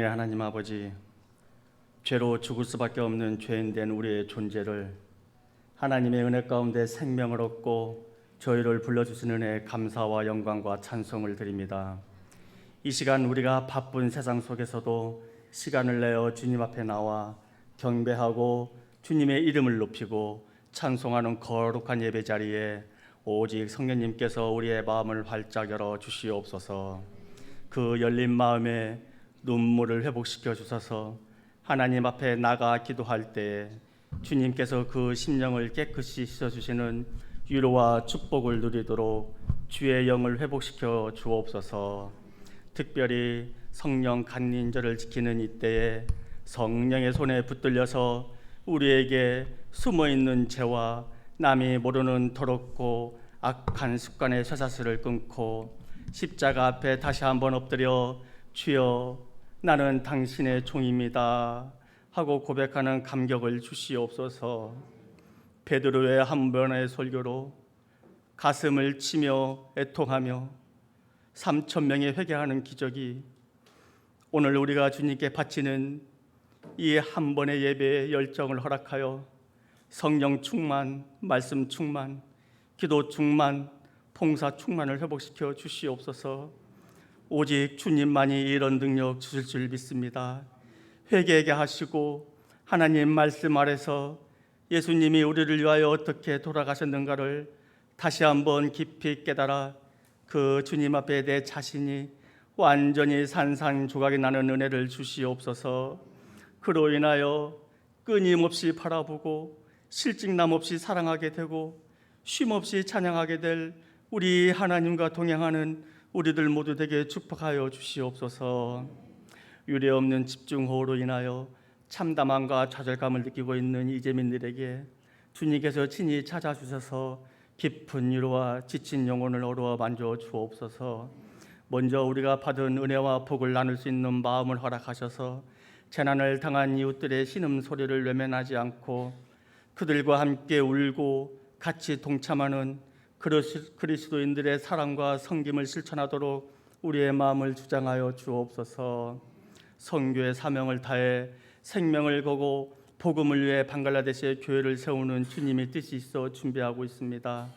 하나님 아버지, 죄로 죽을 수밖에 없는 죄인된 우리의 존재를 하나님의 은혜 가운데 생명을 얻고 저희를 불러주시는 은혜에 감사와 영광과 찬송을 드립니다. 이 시간 우리가 바쁜 세상 속에서도 시간을 내어 주님 앞에 나와 경배하고 주님의 이름을 높이고 찬송하는 거룩한 예배 자리에 오직 성령님께서 우리의 마음을 활짝 열어 주시옵소서. 그 열린 마음에 눈물을 회복시켜 주셔서 하나님 앞에 나가 기도할 때에 주님께서 그 심령을 깨끗이 씻어주시는 위로와 축복을 누리도록 주의 영을 회복시켜 주옵소서. 특별히 성령 간인절을 지키는 이때에 성령의 손에 붙들려서 우리에게 숨어있는 죄와 남이 모르는 더럽고 악한 습관의 쇠사슬을 끊고 십자가 앞에 다시 한번 엎드려 주여 나는 당신의 종입니다 하고 고백하는 감격을 주시옵소서. 베드로의 한 번의 설교로 가슴을 치며 애통하며 3,000명이 회개하는 기적이 오늘 우리가 주님께 바치는 이 한 번의 예배의 열정을 허락하여 성령 충만, 말씀 충만, 기도 충만, 봉사 충만을 회복시켜 주시옵소서. 오직 주님만이 이런 능력 주실 줄 믿습니다. 회개하게 하시고 하나님 말씀 아래서 예수님이 우리를 위하여 어떻게 돌아가셨는가를 다시 한번 깊이 깨달아 그 주님 앞에 내 자신이 완전히 산산조각이 나는 은혜를 주시옵소서. 그로 인하여 끊임없이 바라보고 실직남 없이 사랑하게 되고 쉼없이 찬양하게 될 우리 하나님과 동행하는 우리들 모두 되게 축복하여 주시옵소서. 유례없는 집중호우로 인하여 참담함과 좌절감을 느끼고 있는 이재민들에게 주님께서 친히 찾아주셔서 깊은 위로와 지친 영혼을 어루어 만져 주옵소서. 먼저 우리가 받은 은혜와 복을 나눌 수 있는 마음을 허락하셔서 재난을 당한 이웃들의 신음소리를 외면하지 않고 그들과 함께 울고 같이 동참하는 그리스도인들의 사랑과 섬김을 실천하도록 우리의 마음을 주장하여 주옵소서. 선교의 사명을 다해 생명을 거고 복음을 위해 방글라데시의 교회를 세우는 주님의 뜻이 있어 준비하고 있습니다.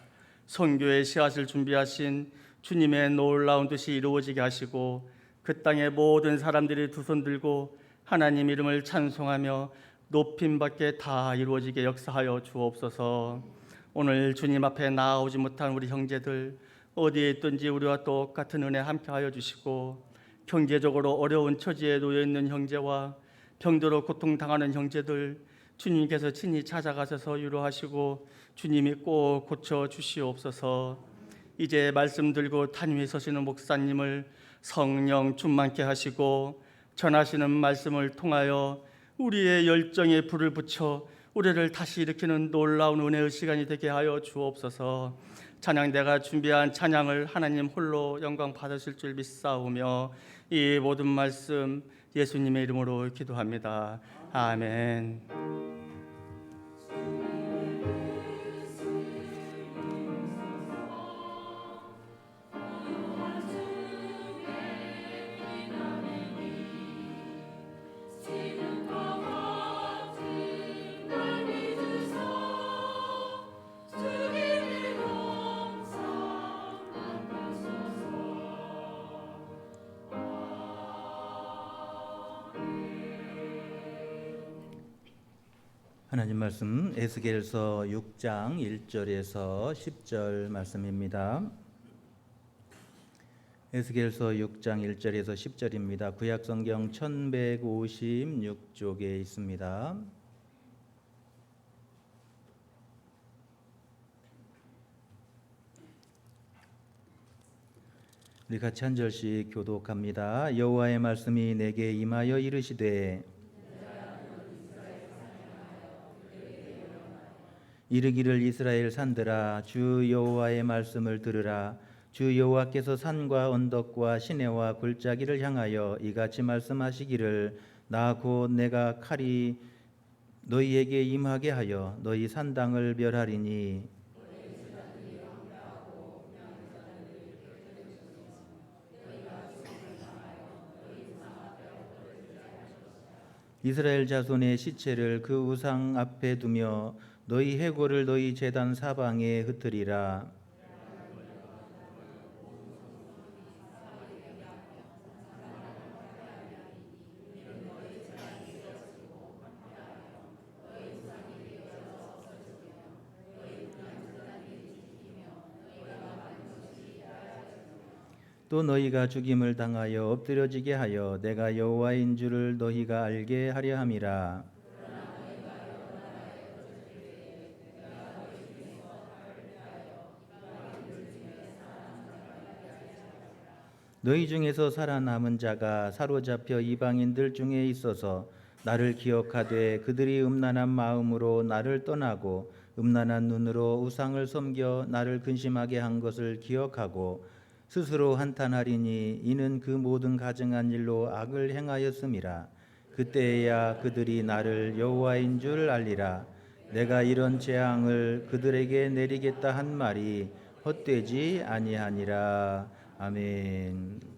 선교의 씨앗을 준비하신 주님의 놀라운 뜻이 이루어지게 하시고 그 땅의 모든 사람들이 두 손 들고 하나님 이름을 찬송하며 높임받게 다 이루어지게 역사하여 주옵소서. 오늘 주님 앞에 나아오지 못한 우리 형제들 어디에 있든지 우리와 똑같은 은혜 함께하여 주시고 경제적으로 어려운 처지에 놓여있는 형제와 병들어 고통당하는 형제들 주님께서 친히 찾아가셔서 위로하시고 주님이 꼭 고쳐주시옵소서. 이제 말씀 들고 탄 위에 서시는 목사님을 성령 충만케 하시고 전하시는 말씀을 통하여 우리의 열정에 불을 붙여 우리를 다시 일으키는 놀라운 은혜의 시간이 되게 하여 주옵소서. 찬양대가 준비한 찬양을 하나님 홀로 영광 받으실 줄 믿사오며 이 모든 말씀 예수님의 이름으로 기도합니다. 아멘. 하나님 말씀 에스겔서 6장 1절에서 10절 말씀입니다. 에스겔서 6장 1절에서 10절입니다. 구약성경 1156쪽에 있습니다. 우리 같이 한 절씩 교독합니다. 여호와의 말씀이 내게 임하여 이르시되 이르기를 이스라엘 산들아 주 여호와의 말씀을 들으라. 주 여호와께서 산과 언덕과 시내와 골짜기를 향하여 이같이 말씀하시기를 나 곧 내가 칼이 너희에게 임하게 하여 너희 산당을 멸하리니 이스라엘 자손의 시체를 그 우상 앞에 두며 너희 해골을 너희 제단 사방에 흩으리라. 또 너희가 죽임을 당하여 엎드려지게 하여 내가 여호와인 줄을 너희가 알게 하려 함이라. 너희 중에서 살아남은 자가 사로잡혀 이방인들 중에 있어서 나를 기억하되 그들이 음란한 마음으로 나를 떠나고 음란한 눈으로 우상을 섬겨 나를 근심하게 한 것을 기억하고 스스로 한탄하리니 이는 그 모든 가증한 일로 악을 행하였음이라. 그때야 그들이 나를 여호와인 줄 알리라. 내가 이런 재앙을 그들에게 내리겠다 한 말이 헛되지 아니하니라. 아멘.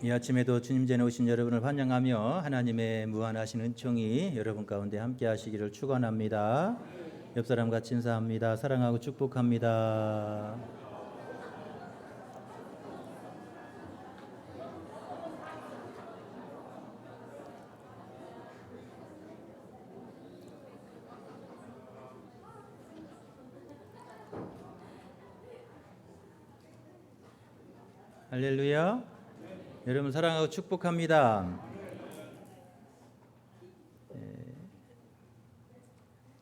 이 아침에도 주님 전에 오신 여러분을 환영하며 하나님의 무한하신 은총이 여러분 가운데 함께 하시기를 축원합니다. 옆 사람 같이 인사합니다. 사랑하고 축복합니다. 할렐루야. 여러분 사랑하고 축복합니다.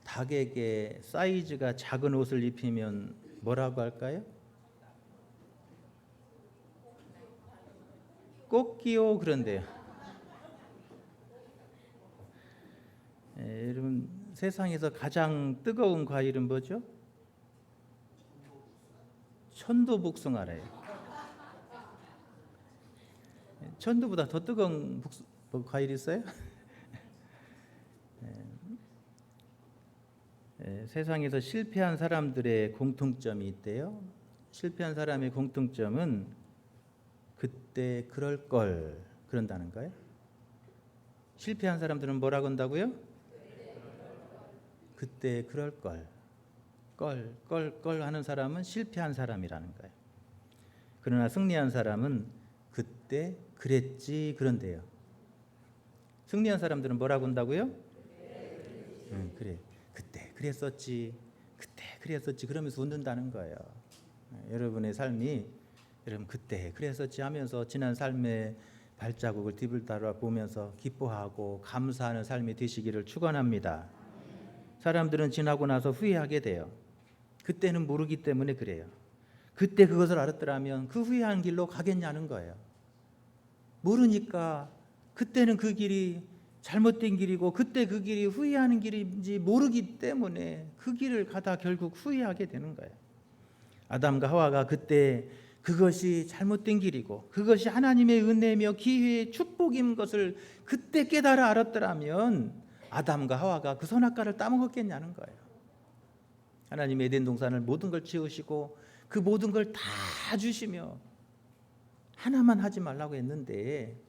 닭에게 사이즈가 작은 옷을 입히면 뭐라고 할까요? 꽃기요 그런데요. 여러분 세상에서 가장 뜨거운 과일은 뭐죠? 천도복숭아래요. 천도보다 더 뜨거운 과일 있어요? 세상에서 실패한 사람들의 공통점이 있대요. 실패한 사람의 공통점은 그때 그럴 걸 그런다는 거예요. 실패한 사람들은 뭐라고 한다고요? 그때 그럴 걸 하는 사람은 실패한 사람이라는 거예요. 그러나 승리한 사람은 그때 그랬지 그런데요. 승리한 사람들은 뭐라고 한다고요? 그래. 그때 그랬었지. 그때 그랬었지 그러면서 웃는다는 거예요. 여러분의 삶이 여러분 그때 그랬었지 하면서 지난 삶의 발자국을 뒤돌아보면서 기뻐하고 감사하는 삶이 되시기를 축원합니다. 사람들은 지나고 나서 후회하게 돼요. 그때는 모르기 때문에 그래요. 그때 그것을 알았더라면 그 후회한 길로 가겠냐는 거예요. 모르니까 그때는 그 길이 잘못된 길이고 그때 그 길이 후회하는 길인지 모르기 때문에 그 길을 가다 결국 후회하게 되는 거예요. 아담과 하와가 그때 그것이 잘못된 길이고 그것이 하나님의 은혜며 기회의 축복인 것을 그때 깨달아 알았더라면 아담과 하와가 그 선악과를 따먹었겠냐는 거예요. 하나님의 에덴 동산을 모든 걸 지으시고 그 모든 걸 다 주시며 하나만 하지 말라고 했는데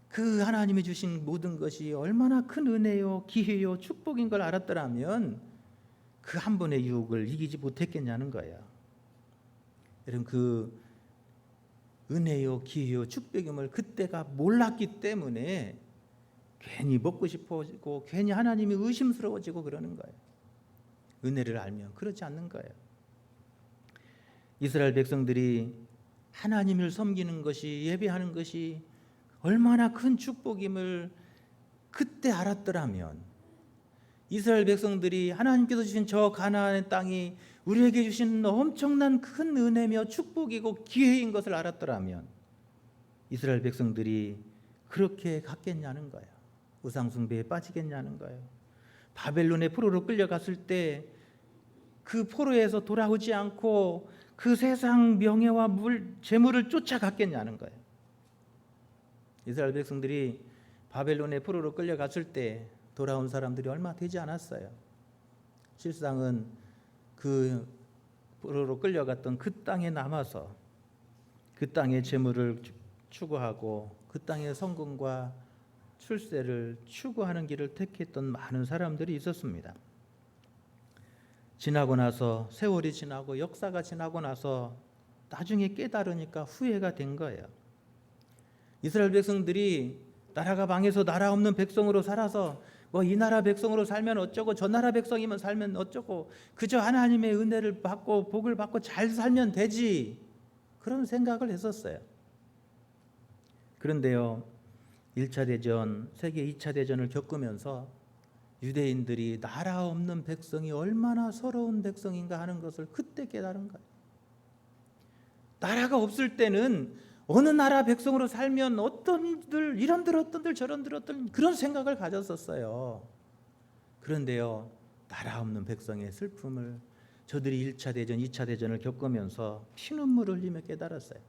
그 하나님이 주신 모든 것이 얼마나 큰 은혜요 기회요 축복인 걸 알았더라면 그 한 번의 유혹을 이기지 못했겠냐는 거예요. 여러분 그 은혜요 기회요 축복임을 그때가 몰랐기 때문에 괜히 먹고 싶어지고 괜히 하나님이 의심스러워지고 그러는 거예요. 은혜를 알면 그렇지 않는 거예요. 이스라엘 백성들이 하나님을 섬기는 것이 예배하는 것이 얼마나 큰 축복임을 그때 알았더라면 이스라엘 백성들이 하나님께서 주신 저 가나안의 땅이 우리에게 주신 엄청난 큰 은혜며 축복이고 기회인 것을 알았더라면 이스라엘 백성들이 그렇게 갔겠냐는 거예요. 우상 숭배에 빠지겠냐는 거예요. 바벨론의 포로로 끌려갔을 때 그 포로에서 돌아오지 않고 그 세상 명예와 재물을 쫓아갔겠냐는 거예요. 이스라엘 백성들이 바벨론의 포로로 끌려갔을 때 돌아온 사람들이 얼마 되지 않았어요. 실상은 그 포로로 끌려갔던 그 땅에 남아서 그 땅의 재물을 추구하고 그 땅의 성공과 출세를 추구하는 길을 택했던 많은 사람들이 있었습니다. 지나고 나서 세월이 지나고 역사가 지나고 나서 나중에 깨달으니까 후회가 된 거예요. 이스라엘 백성들이 나라가 망해서 나라 없는 백성으로 살아서 뭐 이 나라 백성으로 살면 어쩌고 저 나라 백성이면 살면 어쩌고 그저 하나님의 은혜를 받고 복을 받고 잘 살면 되지 그런 생각을 했었어요. 그런데요 1차 대전, 세계 2차 대전을 겪으면서 유대인들이 나라 없는 백성이 얼마나 서러운 백성인가 하는 것을 그때 깨달은 거예요. 나라가 없을 때는 어느 나라 백성으로 살면 어떤들 이런들 어떤들 저런들 어떤 그런 생각을 가졌었어요. 그런데요 나라 없는 백성의 슬픔을 저들이 1차 대전, 2차 대전을 겪으면서 피눈물을 흘리며 깨달았어요.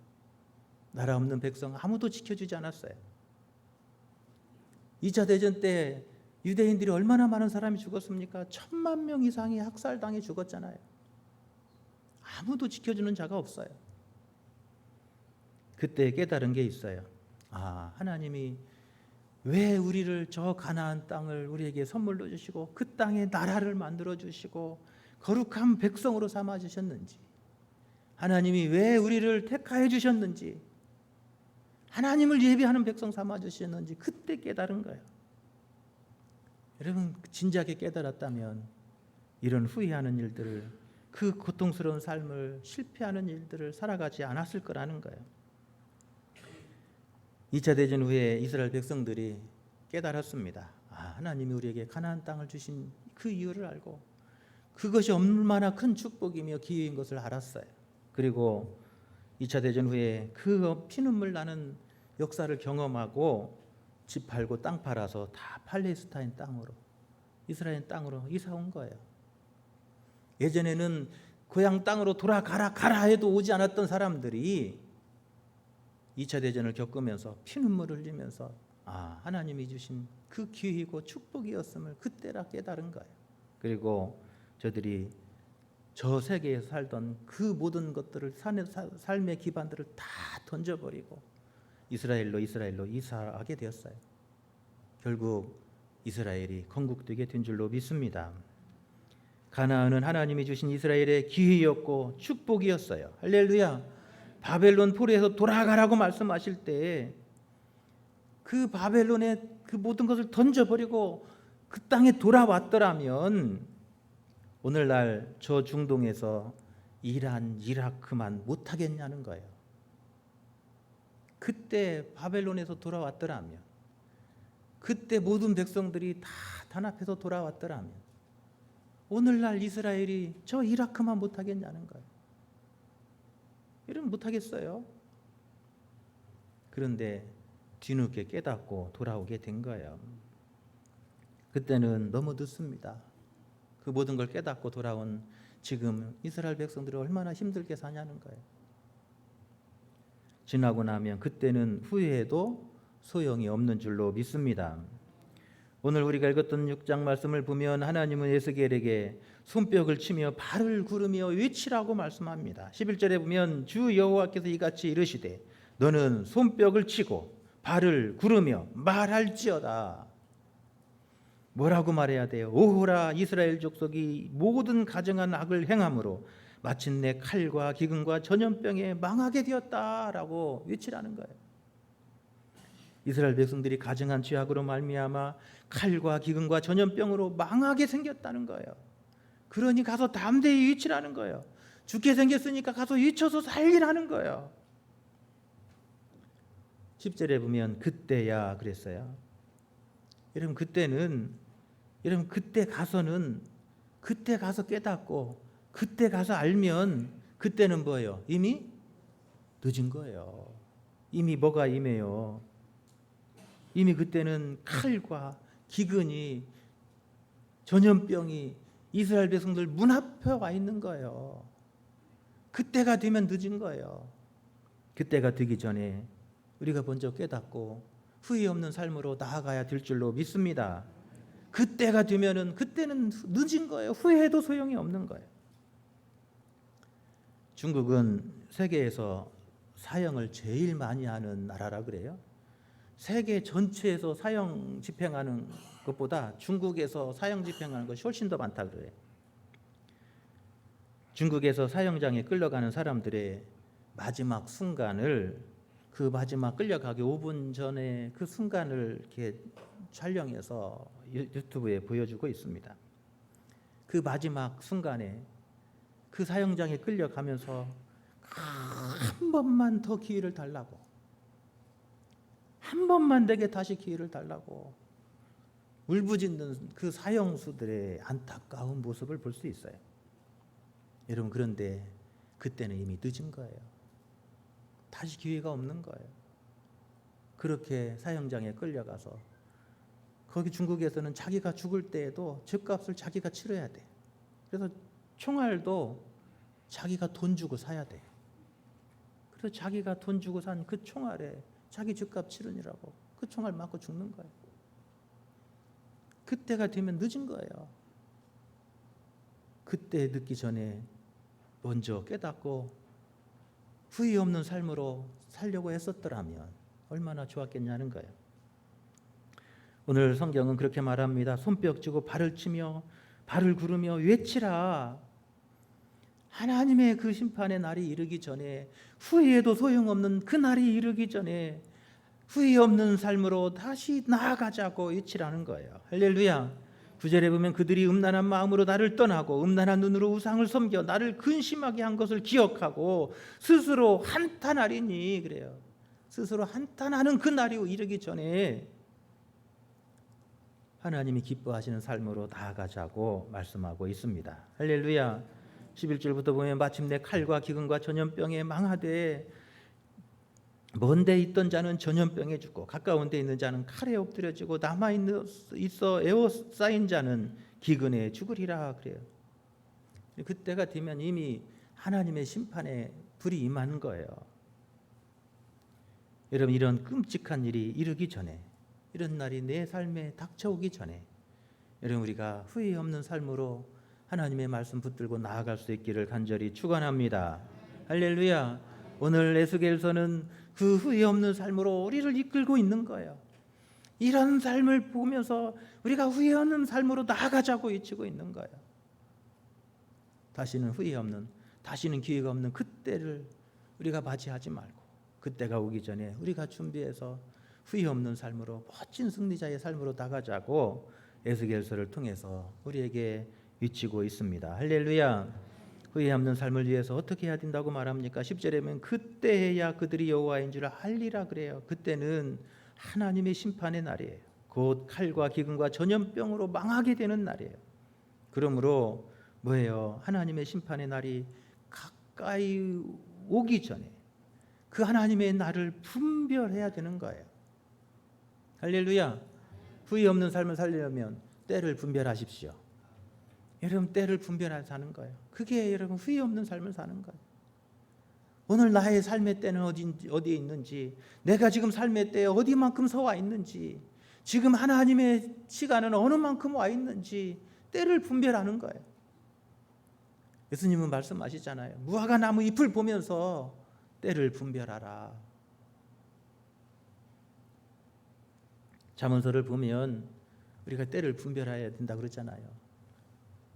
나라 없는 백성 아무도 지켜주지 않았어요. 2차 대전 때 유대인들이 얼마나 많은 사람이 죽었습니까? 1000만 명 이상이 학살당해 죽었잖아요. 아무도 지켜주는 자가 없어요. 그때 깨달은 게 있어요. 하나님이 왜 우리를 저 가나안 땅을 우리에게 선물로 주시고 그 땅에 나라를 만들어 주시고 거룩한 백성으로 삼아 주셨는지, 하나님이 왜 우리를 택하여 주셨는지, 하나님을 예비하는 백성 삼아 주셨는지 그때 깨달은 거예요. 여러분 진작에 깨달았다면 이런 후회하는 일들을, 그 고통스러운 삶을, 실패하는 일들을 살아가지 않았을 거라는 거예요. 2차 대전 후에 이스라엘 백성들이 깨달았습니다. 하나님이 우리에게 가나안 땅을 주신 그 이유를 알고 그것이 얼마나 큰 축복이며 기회인 것을 알았어요. 그리고 2차 대전 후에 그 피눈물 나는 역사를 경험하고 집 팔고 땅 팔아서 다 팔레스타인 땅으로, 이스라엘 땅으로 이사 온 거예요. 예전에는 고향 땅으로 돌아가라 가라 해도 오지 않았던 사람들이 2차 대전을 겪으면서 피눈물을 흘리면서 하나님이 주신 그 기회이고 축복이었음을 그때라 깨달은 거예요. 그리고 저들이 저 세계에서 살던 그 모든 것들을, 삶의 기반들을 다 던져버리고 이스라엘로 이사하게 되었어요. 결국 이스라엘이 건국되게 된 줄로 믿습니다. 가나안은 하나님이 주신 이스라엘의 기회였고 축복이었어요. 할렐루야. 바벨론 포로에서 돌아가라고 말씀하실 때 그 바벨론의 그 모든 것을 던져버리고 그 땅에 돌아왔더라면 오늘날 저 중동에서 이란, 이라크만 못하겠냐는 거예요. 그때 바벨론에서 돌아왔더라면, 그때 모든 백성들이 다 단합해서 돌아왔더라면 오늘날 이스라엘이 저 이라크만 못하겠냐는 거예요. 이러면 못하겠어요. 그런데 뒤늦게 깨닫고 돌아오게 된 거예요. 그때는 너무 늦습니다. 그 모든 걸 깨닫고 돌아온 지금 이스라엘 백성들이 얼마나 힘들게 사냐는 거예요. 지나고 나면 그때는 후회해도 소용이 없는 줄로 믿습니다. 오늘 우리가 읽었던 6장 말씀을 보면 하나님은 에스겔에게 손뼉을 치며 발을 구르며 외치라고 말씀합니다. 11절에 보면 주 여호와께서 이같이 이르시되 너는 손뼉을 치고 발을 구르며 말할지어다. 뭐라고 말해야 돼요? 오호라 이스라엘 족속이 모든 가증한 악을 행함으로 마침내 칼과 기근과 전염병에 망하게 되었다라고 외치라는 거예요. 이스라엘 백성들이 가증한 죄악으로 말미암아 칼과 기근과 전염병으로 망하게 생겼다는 거예요. 그러니 가서 담대히 외치라는 거예요. 죽게 생겼으니까 가서 외쳐서 살리라는 거예요. 10절에 보면 그때야 그랬어요. 여러분 그때 가서는, 그때 가서 깨닫고 그때 가서 알면 그때는 뭐예요? 이미 늦은 거예요. 이미 뭐가 임해요? 이미 그때는 칼과 기근이, 전염병이 이스라엘 백성들 문 앞에 와 있는 거예요. 그때가 되면 늦은 거예요. 그때가 되기 전에 우리가 먼저 깨닫고 후회 없는 삶으로 나아가야 될 줄로 믿습니다. 그때가 되면은 그때는 늦은 거예요. 후회해도 소용이 없는 거예요. 중국은 세계에서 사형을 제일 많이 하는 나라라 그래요. 세계 전체에서 사형 집행하는 것보다 중국에서 사형 집행하는 것이 훨씬 더 많다 그래요. 중국에서 사형장에 끌려가는 사람들의 마지막 순간을, 그 마지막 끌려가기 5분 전에 그 순간을 이렇게 촬영해서 유튜브에 보여주고 있습니다. 그 마지막 순간에 그 사형장에 끌려가면서 한 번만 더 기회를 달라고, 한 번만 내게 다시 기회를 달라고 울부짖는 그 사형수들의 안타까운 모습을 볼 수 있어요. 여러분 그런데 그때는 이미 늦은 거예요. 다시 기회가 없는 거예요. 그렇게 사형장에 끌려가서 거기 중국에서는 자기가 죽을 때에도 죗값을 자기가 치러야 돼. 그래서 총알도 자기가 돈 주고 사야 돼. 그래서 자기가 돈 주고 산 그 총알에 자기 죗값 치르느라고 그 총알 맞고 죽는 거예요. 그때가 되면 늦은 거예요. 그때 늦기 전에 먼저 깨닫고 후회 없는 삶으로 살려고 했었더라면 얼마나 좋았겠냐는 거예요. 오늘 성경은 그렇게 말합니다. 손뼉 치고 발을 치며 발을 구르며 외치라. 하나님의 그 심판의 날이 이르기 전에, 후회해도 소용없는 그 날이 이르기 전에 후회 없는 삶으로 다시 나아가자고 외치라는 거예요. 할렐루야. 9절에 보면 그들이 음란한 마음으로 나를 떠나고 음란한 눈으로 우상을 섬겨 나를 근심하게 한 것을 기억하고 스스로 한탄하리니, 그래요. 스스로 한탄하는 그 날이 이르기 전에 하나님이 기뻐하시는 삶으로 나아가자고 말씀하고 있습니다. 할렐루야. 11절부터 보면 마침내 칼과 기근과 전염병에 망하되 먼데 있던 자는 전염병에 죽고 가까운 데 있는 자는 칼에 엎드려지고 남아 있어 에워싸인 자는 기근에 죽으리라, 그래요. 그때가 되면 이미 하나님의 심판에 불이 임하는 거예요. 여러분, 이런 끔찍한 일이 이르기 전에, 이런 날이 내 삶에 닥쳐오기 전에 여러분, 우리가 후회 없는 삶으로 하나님의 말씀 붙들고 나아갈 수 있기를 간절히 축원합니다. 할렐루야. 오늘 에스겔서는 그 후회 없는 삶으로 우리를 이끌고 있는 거예요. 이런 삶을 보면서 우리가 후회 없는 삶으로 나아가자고 외치고 있는 거예요. 다시는 후회 없는, 다시는 기회가 없는 그때를 우리가 맞이하지 말고, 그때가 오기 전에 우리가 준비해서 후회 없는 삶으로, 멋진 승리자의 삶으로 나가자고 에스겔서를 통해서 우리에게 외치고 있습니다. 할렐루야. 후회 없는 삶을 위해서 어떻게 해야 된다고 말합니까? 10절에 보면 그때야 그들이 여호와인 줄 알리라, 그래요. 그때는 하나님의 심판의 날이에요. 곧 칼과 기근과 전염병으로 망하게 되는 날이에요. 그러므로 뭐예요? 하나님의 심판의 날이 가까이 오기 전에 그 하나님의 날을 분별해야 되는 거예요. 할렐루야. 후회 없는 삶을 살려면 때를 분별하십시오. 여러분, 때를 분별해서 사는 거예요. 그게 여러분 후회 없는 삶을 사는 거예요. 오늘 나의 삶의 때는 어디에 있는지, 내가 지금 삶의 때에 어디만큼 서와 있는지, 지금 하나님의 시간은 어느 만큼 와 있는지 때를 분별하는 거예요. 예수님은 말씀하시잖아요. 무화과 나무 잎을 보면서 때를 분별하라. 잠언서를 보면 우리가 때를 분별해야 된다 그러잖아요.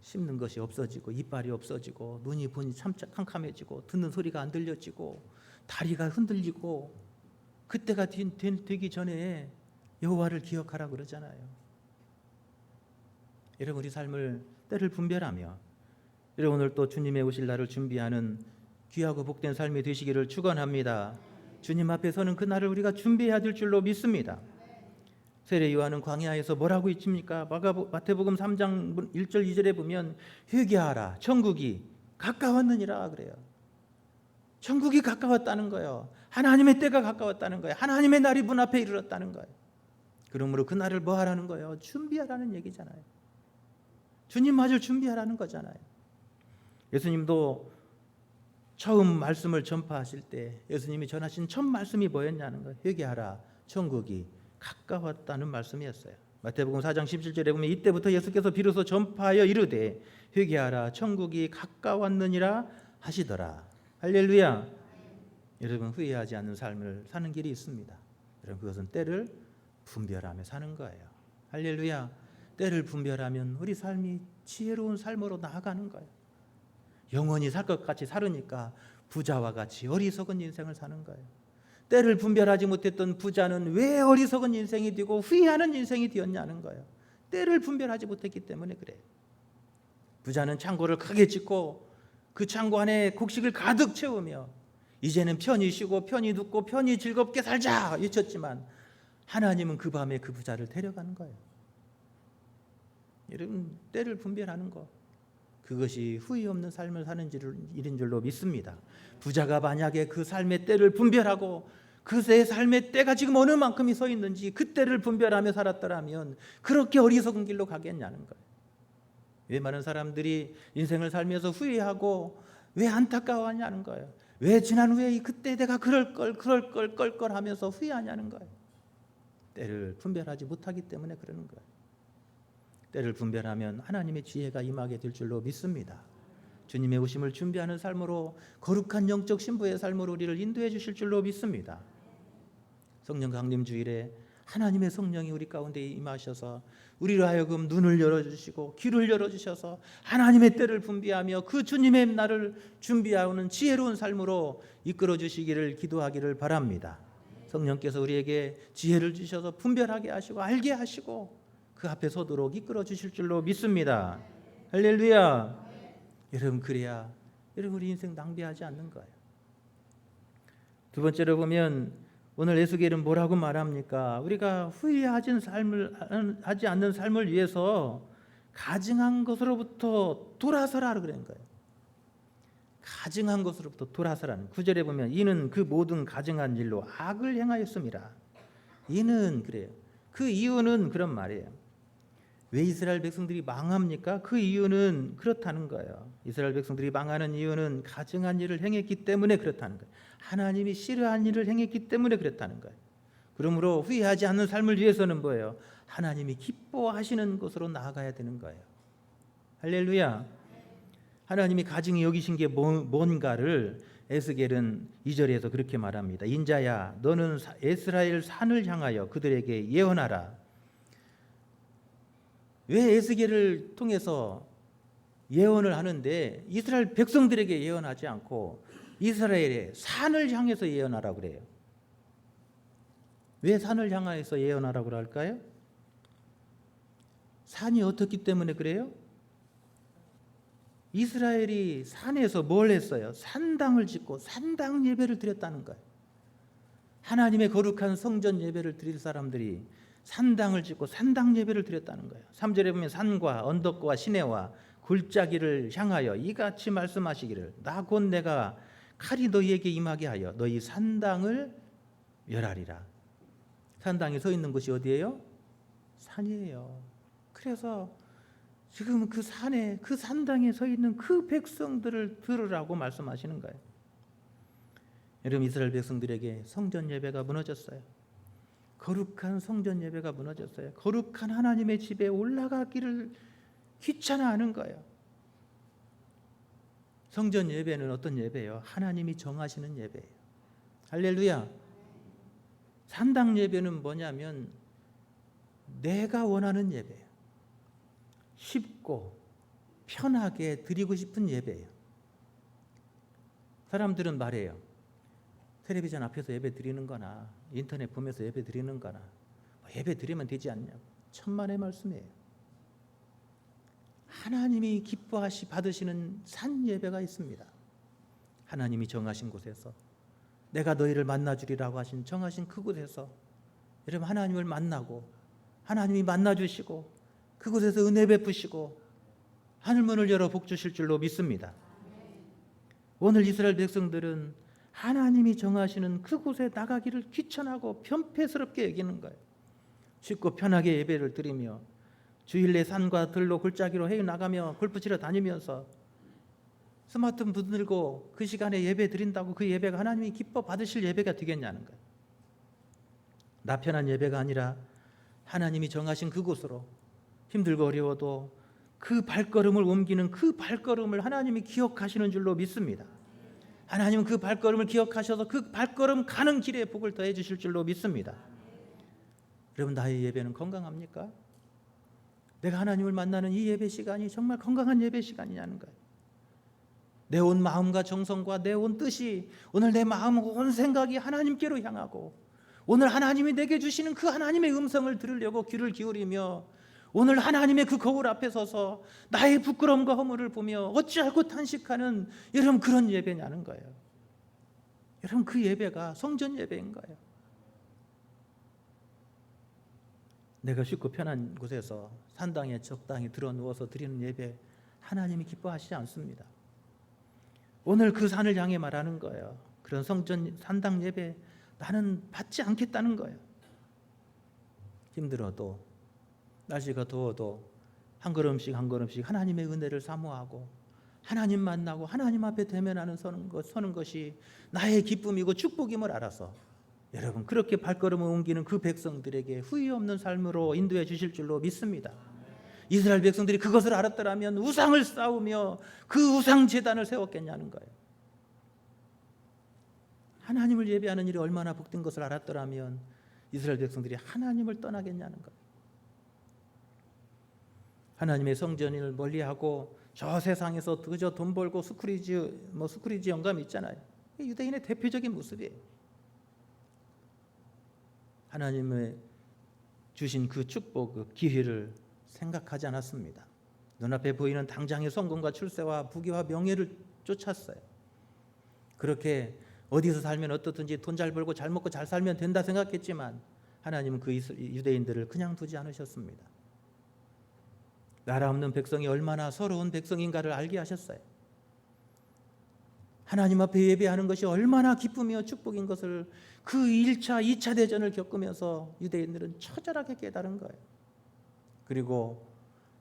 씹는 것이 없어지고 이빨이 없어지고 눈이 보니 참 캄캄해지고 듣는 소리가 안 들려지고 다리가 흔들리고 그때가 되기 전에 여호와를 기억하라 그러잖아요. 여러분, 우리 삶을 때를 분별하며 여러분, 오늘 또 주님의 오실 날을 준비하는 귀하고 복된 삶이 되시기를 축원합니다. 주님 앞에 서는 그 날을 우리가 준비해야 될 줄로 믿습니다. 세례 요한은 광야에서 뭐라고 외칩니까? 마태복음 3장 1절 2절에 보면 회개하라, 천국이 가까웠느니라, 그래요. 천국이 가까웠다는 거예요. 하나님의 때가 가까웠다는 거예요. 하나님의 날이 문 앞에 이르렀다는 거예요. 그러므로 그 날을 뭐 하라는 거예요? 준비하라는 얘기잖아요. 주님 맞을 준비하라는 거잖아요. 예수님도 처음 말씀을 전파하실 때 예수님이 전하신 첫 말씀이 뭐였냐는 거예요. 회개하라, 천국이 가까웠다는 말씀이었어요. 마태복음 4장 17절에 보면 이때부터 예수께서 비로소 전파하여 이르되 회개하라, 천국이 가까웠느니라 하시더라. 할렐루야. 여러분, 후회하지 않는 삶을 사는 길이 있습니다. 여러분, 그것은 때를 분별하며 사는 거예요. 할렐루야. 때를 분별하면 우리 삶이 지혜로운 삶으로 나아가는 거예요. 영원히 살 것 같이 살으니까 부자와 같이 어리석은 인생을 사는 거예요. 때를 분별하지 못했던 부자는 왜 어리석은 인생이 되고 후회하는 인생이 되었냐는 거예요. 때를 분별하지 못했기 때문에 그래요. 부자는 창고를 크게 짓고 그 창고 안에 곡식을 가득 채우며 이제는 편히 쉬고 편히 눕고 편히 즐겁게 살자 외쳤지만 하나님은 그 밤에 그 부자를 데려가는 거예요. 여러분, 때를 분별하는 것, 그것이 후회 없는 삶을 사는 일인 줄로 믿습니다. 부자가 만약에 그 삶의 때를 분별하고 그의 삶의 때가 지금 어느 만큼이 서 있는지 그 때를 분별하며 살았더라면 그렇게 어리석은 길로 가겠냐는 거예요. 왜 많은 사람들이 인생을 살면서 후회하고 왜 안타까워하냐는 거예요. 왜 지난 후에 그때 내가 그럴 걸 하면서 후회하냐는 거예요. 때를 분별하지 못하기 때문에 그러는 거예요. 때를 분별하면 하나님의 지혜가 임하게 될 줄로 믿습니다. 주님의 오심을 준비하는 삶으로, 거룩한 영적 신부의 삶으로 우리를 인도해 주실 줄로 믿습니다. 성령 강림 주일에 하나님의 성령이 우리 가운데 임하셔서 우리로 하여금 눈을 열어주시고 귀를 열어주셔서 하나님의 때를 분비하며 그 주님의 날을 준비하는 지혜로운 삶으로 이끌어 주시기를 기도하기를 바랍니다. 성령께서 우리에게 지혜를 주셔서 분별하게 하시고 알게 하시고 그 앞에 서도록 이끌어 주실 줄로 믿습니다. 할렐루야. 여러분, 그래야 여러분 우리 인생 낭비하지 않는 거예요. 두 번째로 보면 오늘 에스겔은 뭐라고 말합니까? 우리가 후회하지 않는 삶을 위해서 가증한 것으로부터 돌아서라 그런 거예요. 가증한 것으로부터 돌아서라는 9절에 보면 이는 그 모든 가증한 일로 악을 행하였습니다. 이는 그래요. 그 이유는 그런 말이에요. 왜 이스라엘 백성들이 망합니까? 그 이유는 그렇다는 거예요. 이스라엘 백성들이 망하는 이유는 가증한 일을 행했기 때문에 그렇다는 거예요. 하나님이 싫어한 일을 행했기 때문에 그렇다는 거예요. 그러므로 후회하지 않는 삶을 위해서는 뭐예요? 하나님이 기뻐하시는 것으로 나아가야 되는 거예요. 할렐루야. 하나님이 가증히 여기신 게 뭔가를 에스겔은 2절에서 그렇게 말합니다. 인자야, 너는 이스라엘 산을 향하여 그들에게 예언하라. 왜 에스겔을 통해서 예언을 하는데 이스라엘 백성들에게 예언하지 않고 이스라엘의 산을 향해서 예언하라고 그래요? 왜 산을 향해서 예언하라고 할까요? 산이 어떻기 때문에 그래요? 이스라엘이 산에서 뭘 했어요? 산당을 짓고 산당 예배를 드렸다는 거예요. 하나님의 거룩한 성전 예배를 드릴 사람들이 산당을 짓고 산당 예배를 드렸다는 거예요. 3절에 보면 산과 언덕과 시내와 골짜기를 향하여 이같이 말씀하시기를 나 곧 내가 칼이 너희에게 임하게 하여 너희 산당을 멸하리라. 산당에 서 있는 곳이 어디예요? 산이에요. 그래서 지금 그 산에 그 산당에 서 있는 그 백성들을 들으라고 말씀하시는 거예요. 여러분, 이스라엘 백성들에게 성전 예배가 무너졌어요. 거룩한 성전 예배가 무너졌어요. 거룩한 하나님의 집에 올라가기를 귀찮아하는 거예요. 성전 예배는 어떤 예배예요? 하나님이 정하시는 예배예요. 할렐루야. 산당 예배는 뭐냐면 내가 원하는 예배예요. 쉽고 편하게 드리고 싶은 예배예요. 사람들은 말해요. 텔레비전 앞에서 예배 드리는 거나 인터넷 보면서 예배 드리는 거나 예배 드리면 되지 않냐고. 천만의 말씀이에요. 하나님이 기뻐하시 받으시는 산 예배가 있습니다. 하나님이 정하신 곳에서 내가 너희를 만나주리라고 하신 정하신 그곳에서 여러분 하나님을 만나고 하나님이 만나주시고 그곳에서 은혜 베푸시고 하늘문을 열어 복 주실 줄로 믿습니다. 오늘 이스라엘 백성들은 하나님이 정하시는 그곳에 나가기를 귀찮아하고 편패스럽게 여기는 거예요. 쉽고 편하게 예배를 드리며 주일 내 산과 들로 골짜기로 헤어나가며 골프 치러 다니면서 스마트폰 들고 그 시간에 예배 드린다고 그 예배가 하나님이 기뻐 받으실 예배가 되겠냐는 거예요. 나 편한 예배가 아니라 하나님이 정하신 그곳으로 힘들고 어려워도 그 발걸음을 옮기는 그 발걸음을 하나님이 기억하시는 줄로 믿습니다. 하나님은 그 발걸음을 기억하셔서 그 발걸음 가는 길에 복을 더해 주실 줄로 믿습니다. 여러분, 나의 예배는 건강합니까? 내가 하나님을 만나는 이 예배 시간이 정말 건강한 예배 시간이냐는 거예요. 내 온 마음과 정성과 내 온 뜻이 오늘 내 마음 온 생각이 하나님께로 향하고 오늘 하나님이 내게 주시는 그 하나님의 음성을 들으려고 귀를 기울이며 오늘 하나님의 그 거울 앞에 서서 나의 부끄러움과 허물을 보며 어찌하고 탄식하는 여러분 그런 예배냐는 거예요. 여러분, 그 예배가 성전 예배인 거예요. 내가 쉽고 편한 곳에서 산당에 적당히 들어 누워서 드리는 예배 하나님이 기뻐하시지 않습니다. 오늘 그 산을 향해 말하는 거예요. 그런 성전 산당 예배 나는 받지 않겠다는 거예요. 힘들어도 날씨가 더워도 한 걸음씩 한 걸음씩 하나님의 은혜를 사모하고 하나님 만나고 하나님 앞에 대면하는 서는 것이 나의 기쁨이고 축복임을 알아서 여러분 그렇게 발걸음을 옮기는 그 백성들에게 후회 없는 삶으로 인도해 주실 줄로 믿습니다. 이스라엘 백성들이 그것을 알았더라면 우상을 쌓으며 그 우상 제단을 세웠겠냐는 거예요. 하나님을 예배하는 일이 얼마나 복된 것을 알았더라면 이스라엘 백성들이 하나님을 떠나겠냐는 거예요. 하나님의 성전을 멀리하고 저 세상에서 그저 돈 벌고 스크리지 영감 있잖아요. 유대인의 대표적인 모습이에요. 하나님의 주신 그 축복, 그 기회를 생각하지 않았습니다. 눈앞에 보이는 당장의 성공과 출세와 부귀와 명예를 쫓았어요. 그렇게 어디서 살면 어떻든지 돈 잘 벌고 잘 먹고 잘 살면 된다 생각했지만 하나님은 그 유대인들을 그냥 두지 않으셨습니다. 나라 없는 백성이 얼마나 서러운 백성인가를 알게 하셨어요. 하나님 앞에 예배하는 것이 얼마나 기쁨이요 축복인 것을 그 1차, 2차 대전을 겪으면서 유대인들은 처절하게 깨달은 거예요. 그리고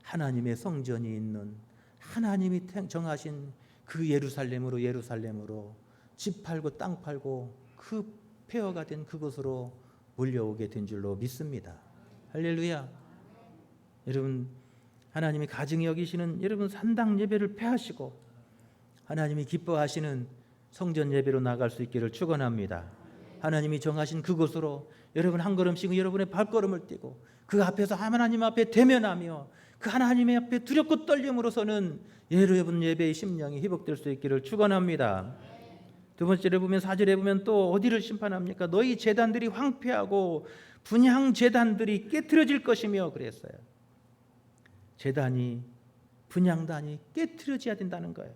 하나님의 성전이 있는 하나님이 정하신 그 예루살렘으로 집 팔고 땅 팔고 그 폐허가 된 그곳으로 몰려오게 된 줄로 믿습니다. 할렐루야. 여러분, 하나님이 가증히 여기시는 여러분 산당 예배를 폐하시고 하나님이 기뻐하시는 성전 예배로 나갈 수 있기를 축원합니다. 하나님이 정하신 그곳으로 여러분 한 걸음씩 여러분의 발걸음을 떼고 그 앞에서 하나님 앞에 대면하며 그 하나님의 앞에 두렵고 떨림으로서는 여러분 예배의 심령이 회복될 수 있기를 축원합니다. 두 번째로 보면 4절에 보면 또 어디를 심판합니까? 너희 제단들이 황폐하고 분향 제단들이 깨트려질 것이며 그랬어요. 제단이 분향단이 깨트려져야 된다는 거예요.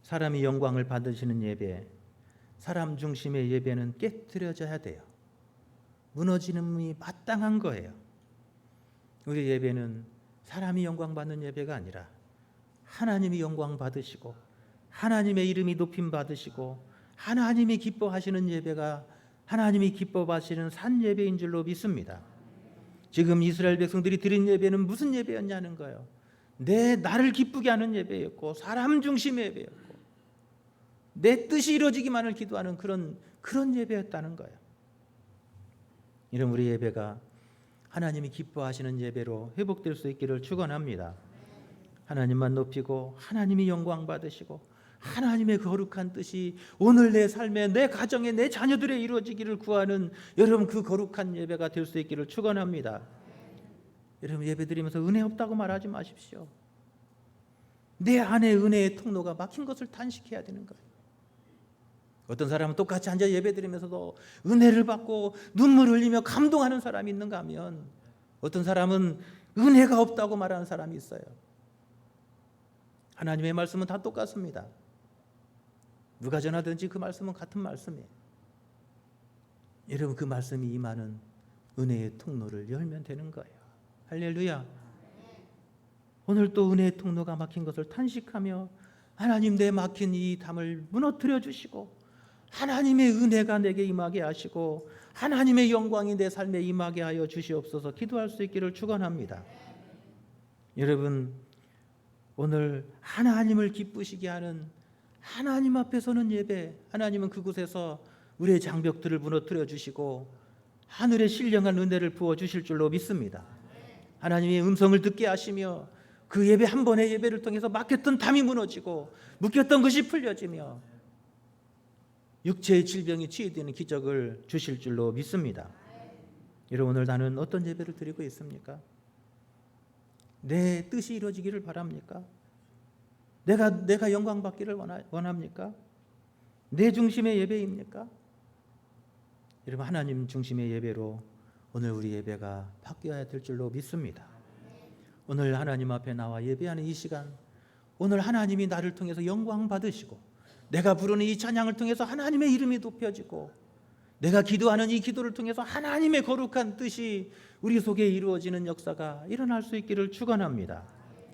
사람이 영광을 받으시는 예배, 사람 중심의 예배는 깨트려져야 돼요. 무너지는이 마땅한 거예요. 우리 예배는 사람이 영광 받는 예배가 아니라 하나님이 영광 받으시고 하나님의 이름이 높임 받으시고 하나님이 기뻐하시는 예배가 하나님이 기뻐하시는 산 예배인 줄로 믿습니다. 지금 이스라엘 백성들이 드린 예배는 무슨 예배였냐는 거예요. 나를 기쁘게 하는 예배였고 사람 중심의 예배였고 내 뜻이 이루어지기만을 기도하는 그런 예배였다는 거예요. 이런 우리 예배가 하나님이 기뻐하시는 예배로 회복될 수 있기를 축원합니다. 하나님만 높이고 하나님이 영광 받으시고 하나님의 거룩한 뜻이 오늘 내 삶에 내 가정에 내 자녀들에 이루어지기를 구하는 여러분 그 거룩한 예배가 될 수 있기를 축원합니다. 여러분 예배드리면서 은혜 없다고 말하지 마십시오. 내 안에 은혜의 통로가 막힌 것을 탄식해야 되는 거예요. 어떤 사람은 똑같이 앉아 예배드리면서도 은혜를 받고 눈물 흘리며 감동하는 사람이 있는가 하면 어떤 사람은 은혜가 없다고 말하는 사람이 있어요. 하나님의 말씀은 다 똑같습니다. 누가 전하든지 그 말씀은 같은 말씀이에요. 여러분 그 말씀이 임하는 은혜의 통로를 열면 되는 거예요. 할렐루야. 오늘 또 은혜의 통로가 막힌 것을 탄식하며 하나님 내 막힌 이 담을 무너뜨려 주시고 하나님의 은혜가 내게 임하게 하시고 하나님의 영광이 내 삶에 임하게 하여 주시옵소서 기도할 수 있기를 축원합니다. 여러분 오늘 하나님을 기쁘시게 하는 하나님 앞에 서는 예배, 하나님은 그곳에서 우리의 장벽들을 무너뜨려 주시고 하늘의 신령한 은혜를 부어 주실 줄로 믿습니다. 하나님의 음성을 듣게 하시며 그 예배 한 번의 예배를 통해서 막혔던 담이 무너지고 묶였던 것이 풀려지며 육체의 질병이 치유되는 기적을 주실 줄로 믿습니다. 여러분 오늘 나는 어떤 예배를 드리고 있습니까? 내 뜻이 이루어지기를 바랍니까? 내가 영광 받기를 원합니까? 내 중심의 예배입니까? 여러분 하나님 중심의 예배로 오늘 우리 예배가 바뀌어야 될 줄로 믿습니다. 오늘 하나님 앞에 나와 예배하는 이 시간, 오늘 하나님이 나를 통해서 영광 받으시고 내가 부르는 이 찬양을 통해서 하나님의 이름이 높여지고 내가 기도하는 이 기도를 통해서 하나님의 거룩한 뜻이 우리 속에 이루어지는 역사가 일어날 수 있기를 축원합니다.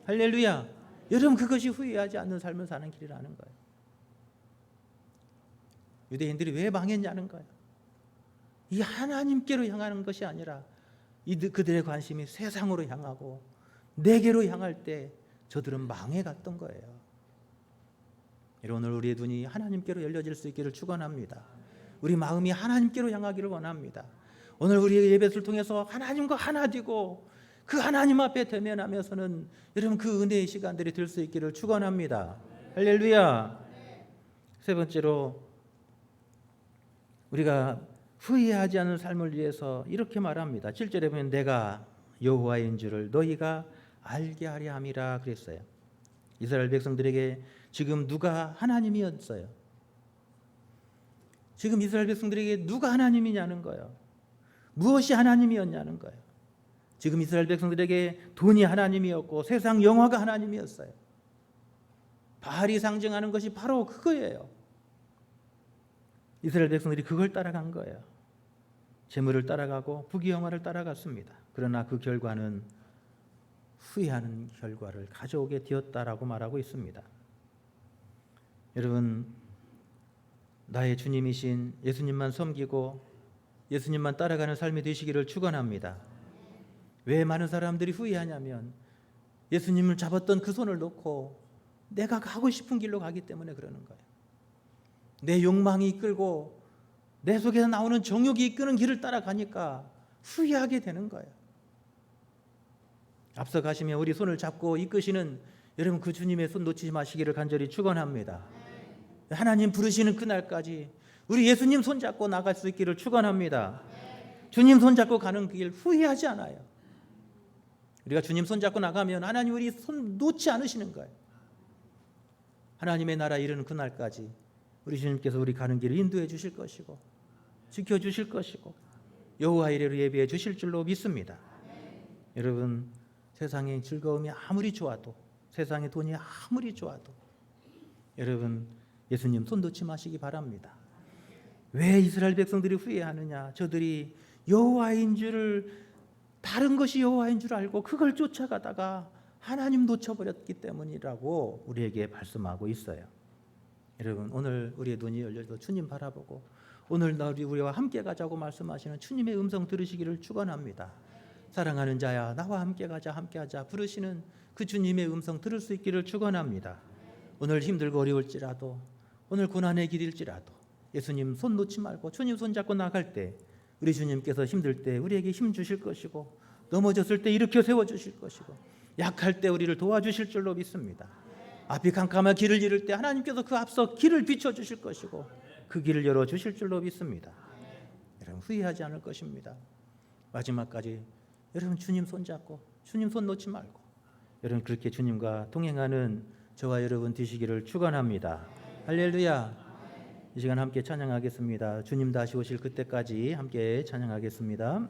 할렐루야. 여러분 그것이 후회하지 않는 삶을 사는 길이라는 거예요. 유대인들이 왜 망했냐는 거예요. 이 하나님께로 향하는 것이 아니라 그들의 관심이 세상으로 향하고 내게로 향할 때 저들은 망해갔던 거예요. 오늘 우리의 눈이 하나님께로 열려질 수 있기를 축원합니다. 우리 마음이 하나님께로 향하기를 원합니다. 오늘 우리의 예배를 통해서 하나님과 하나 되고 그 하나님 앞에 대면하면서는 여러분 그 은혜의 시간들이 될 수 있기를 축원합니다. 할렐루야. 세 번째로 우리가 후회하지 않는 삶을 위해서 이렇게 말합니다. 7절에 보면 내가 여호와인 줄을 너희가 알게 하려 함이라 그랬어요. 이스라엘 백성들에게 지금 누가 하나님이었어요? 지금 이스라엘 백성들에게 누가 하나님이냐는 거예요. 무엇이 하나님이었냐는 거예요. 지금 이스라엘 백성들에게 돈이 하나님이었고 세상 영화가 하나님이었어요. 바알이 상징하는 것이 바로 그거예요. 이스라엘 백성들이 그걸 따라간 거예요. 재물을 따라가고 부귀영화를 따라갔습니다. 그러나 그 결과는 후회하는 결과를 가져오게 되었다라고 말하고 있습니다. 여러분, 나의 주님이신 예수님만 섬기고 예수님만 따라가는 삶이 되시기를 축원합니다. 왜 많은 사람들이 후회하냐면 예수님을 잡았던 그 손을 놓고 내가 가고 싶은 길로 가기 때문에 그러는 거예요. 내 욕망이 이끌고 내 속에서 나오는 정욕이 이끄는 길을 따라가니까 후회하게 되는 거예요. 앞서 가시며 우리 손을 잡고 이끄시는 여러분, 그 주님의 손 놓치지 마시기를 간절히 축원합니다. 하나님 부르시는 그날까지 우리 예수님 손 잡고 나갈 수 있기를 축원합니다. 주님 손 잡고 가는 길 후회하지 않아요. 우리가 주님 손 잡고 나가면 하나님 우리 손 놓지 않으시는 거예요. 하나님의 나라 이르는 그날까지 우리 주님께서 우리 가는 길을 인도해 주실 것이고 지켜주실 것이고 여호와 이레로 예비해 주실 줄로 믿습니다. 여러분, 세상의 즐거움이 아무리 좋아도, 세상의 돈이 아무리 좋아도 여러분, 예수님 손 놓지 마시기 바랍니다. 왜 이스라엘 백성들이 후회하느냐? 저들이 여호와인 줄을, 다른 것이 여호와인 줄 알고 그걸 쫓아가다가 하나님 놓쳐버렸기 때문이라고 우리에게 말씀하고 있어요. 여러분, 오늘 우리의 눈이 열려서 주님 바라보고 오늘 우리와 함께 가자고 말씀하시는 주님의 음성 들으시기를 축원합니다. 사랑하는 자야 나와 함께 가자, 함께 하자 부르시는 그 주님의 음성 들을 수 있기를 축원합니다. 오늘 힘들고 어려울지라도, 오늘 고난의 길일지라도 예수님 손 놓지 말고 주님 손 잡고 나갈 때 우리 주님께서 힘들 때 우리에게 힘 주실 것이고 넘어졌을 때 일으켜 세워 주실 것이고 약할 때 우리를 도와주실 줄로 믿습니다. 앞이 캄캄한 길을 잃을 때 하나님께서 그 앞서 길을 비춰주실 것이고 그 길을 열어주실 줄로 믿습니다. 여러분, 후회하지 않을 것입니다. 마지막까지 여러분 주님 손 잡고 주님 손 놓지 말고 여러분 그렇게 주님과 동행하는 저와 여러분 되시기를 축원합니다. 할렐루야. 이 시간 함께 찬양하겠습니다. 주님 다시 오실 그때까지 함께 찬양하겠습니다.